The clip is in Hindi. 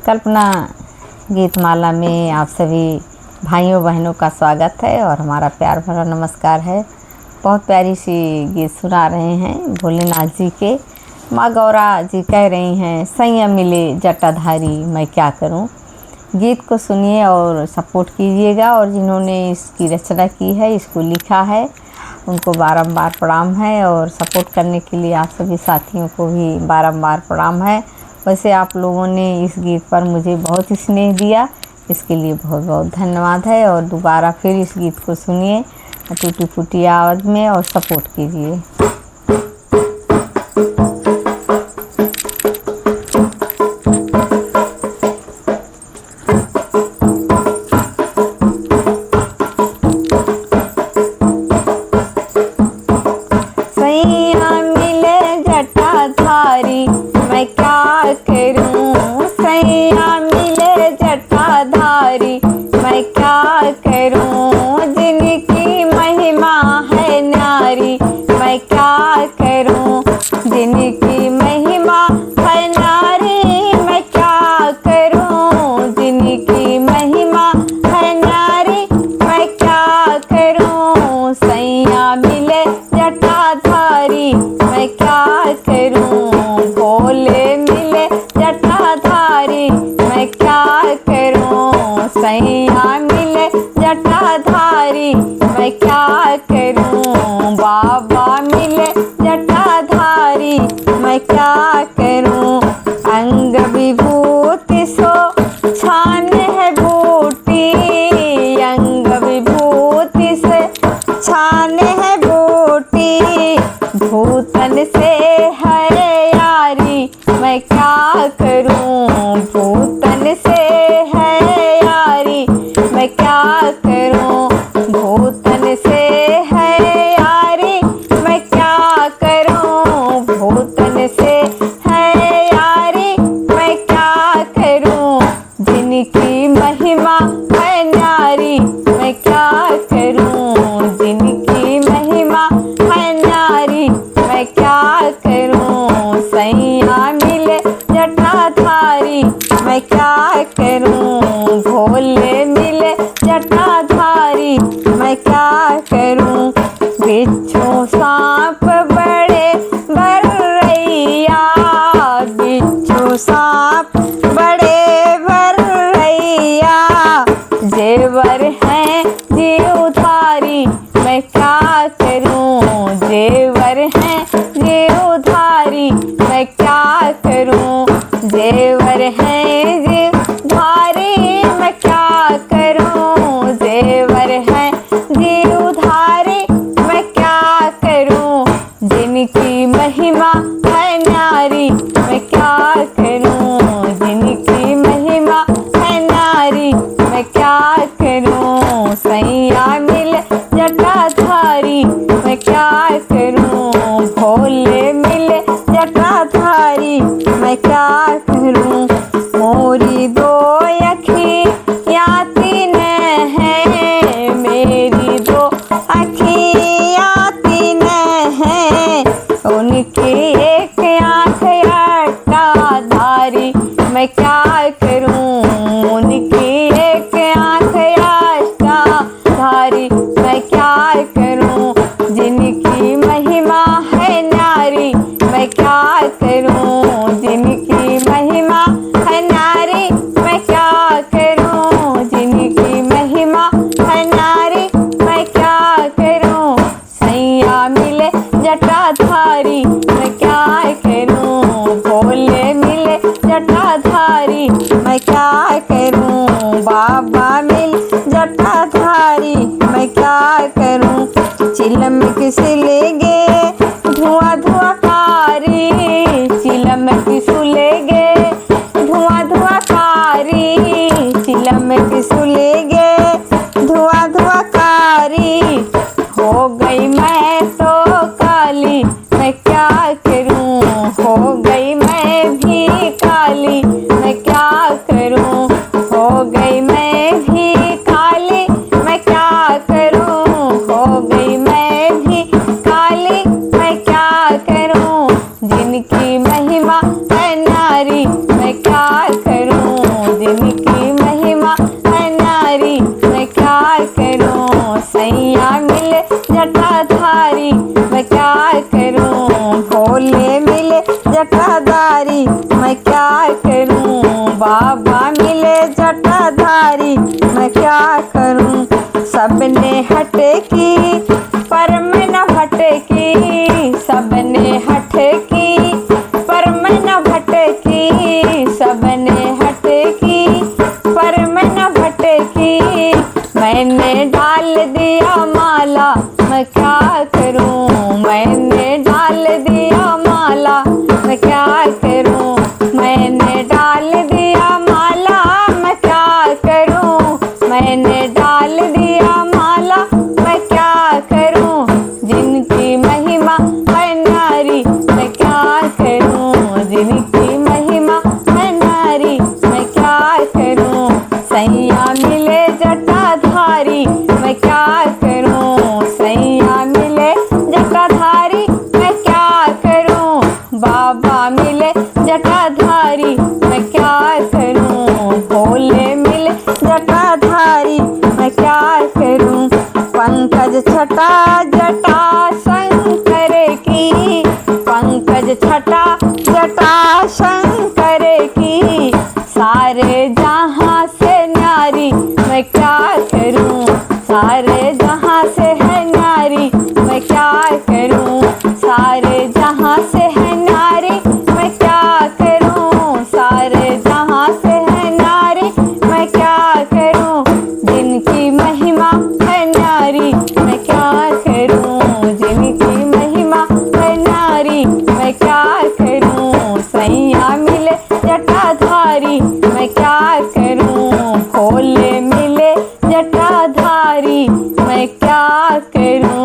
कल्पना गीतमाला में आप सभी भाइयों बहनों का स्वागत है और हमारा प्यार भरा नमस्कार है। बहुत प्यारी सी गीत सुना रहे हैं भोलेनाथ जी के। माँ गौरा जी कह रही हैं, संयम मिले जटाधारी मैं क्या करूं। गीत को सुनिए और सपोर्ट कीजिएगा। और जिन्होंने इसकी रचना की है, इसको लिखा है, उनको बारंबार प्रणाम है। और सपोर्ट करने के लिए आप सभी साथियों को भी बारंबार प्रणाम है। वैसे आप लोगों ने इस गीत पर मुझे बहुत स्नेह दिया, इसके लिए बहुत बहुत धन्यवाद है। और दोबारा फिर इस गीत को सुनिए टूटी फूटी आवाज़ में और सपोर्ट कीजिए। मैं क्या करूं, सैया मिले जटाधारी मैं क्या करूं। जिनकी महिमा है न्यारी मैं क्या करूं, जिनकी महिमा है न्यारी मैं क्या करूं, जिनकी महिमा है न्यारी मैं क्या करूं। सैया मिले जटाधारी मैं क्या करूं, भोले मिले जटाधारी मैं क्या करूं। सैया मिले जटाधारी मैं क्या करूं, बाबा मिले जटाधारी मैं क्या करूं। अंग विभूति सो छान है बूटी, अंग विभूति से छान है बूटी। भूतन से है यारी मैं क्या करूं, भूतन से है यारी मैं क्या करूं। भूतन से है यारी मैं क्या करूं, भूतन से है यारी मैं क्या करूं। जिनकी महिमा है न्यारी मैं क्या करूं, जिनकी महिमा है न्यारी मैं क्या करूं। सैया मिले जटाधारी मैं क्या करूं, भोले मिले जटाधारी मैं क्या करूं। बिच्छू सांप बड़े भरैया, बिच्छू सांप बड़े भरैया। जेवर हैं जीवधारी मैं क्या करूं, जेवर हैं जीवधारी मैं क्या करूं। जेवर हैं जीवधारी मैं क्या करूं, जेवर हैं जीवधारी मैं क्या करूं। जिनकी महिमा है न्यारी मैं क्या करूं, जिनकी महिमा है न्यारी मैं क्या करूं। सैया मिले जटाधारी मैं क्या करूं, भोले मिले जटाधारी मैं क्या करूं। मोरी दो अखियाँ तीन हैं, मेरी दो अखियाँ तीन हैं। उनकी एक आँख जटाधारी मैं क्या करूं, उनकी एक आँख जटाधारी मैं क्या करूं। जिनकी महिमा है न्यारी मैं क्या करूं, जिनकी महिमा है न्यारी मैं क्या करूं, जिनकी महिमा है न्यारी मैं क्या करूं। सैया मिले जटाधारी मैं क्या करूं, भोले मिले जटाधारी मैं क्या करूं। बाबा मिल जटाधारी मैं क्या करूं। चिलम किसी ले गे धुआं धुआं कारी, चिलम किसु ले गे धुआं धुआं कारी, चिलम किसु ले गे धुआं धुआं कारी। हो गई मैं तो काली मैं क्या करूं, हो गई मैं भी काली मैं क्या करूं। हो गई मैं भी काली मैं क्या करूं, हो गई मैं भी जटाधारी मैं क्या करूं। बाबा मिले जटाधारी मैं क्या करूं। सबने हटे की पर मैं न भटकी, सबने हटे की पर मैं न भटकी, सबने हटे की पर मैं न भटकी। मैंने डाल दिया माला मैं क्या करूं। मैंने डाल दिया माला मैं क्या करूं। मैंने डाल दिया माला मैं क्या करूं। मैंने डाल दिया माला मैं क्या करूं। जिनकी महिमा है नारी मैं क्या करूं। जिनकी महिमा है नारी मैं क्या करूं। सैया मिले जटाधारी मैं क्या करूं। सैया मिले जटाधारी मैं क्या करूं। बाबा मिले जटाधारी मैं क्या करूं। भोले मिले जटाधारी मैं क्या करूं। पंकज छटा जटा शंकर की, पंकज छटा जटा शंकर की। सारे जहां से न्यारी मैं क्या करूं। सारे जहां से है न्यारी मैं क्या करूं। सारे जहां से है नारी मैं क्या करूं। सारे जहां से है नारी मैं क्या करूं। जिनकी महिमा है नारी मैं क्या करूं। जिनकी महिमा है नारी मैं क्या करूं। सैया मिले जटाधारी मैं क्या करूं। भोले मिले जटाधारी मैं क्या करूं।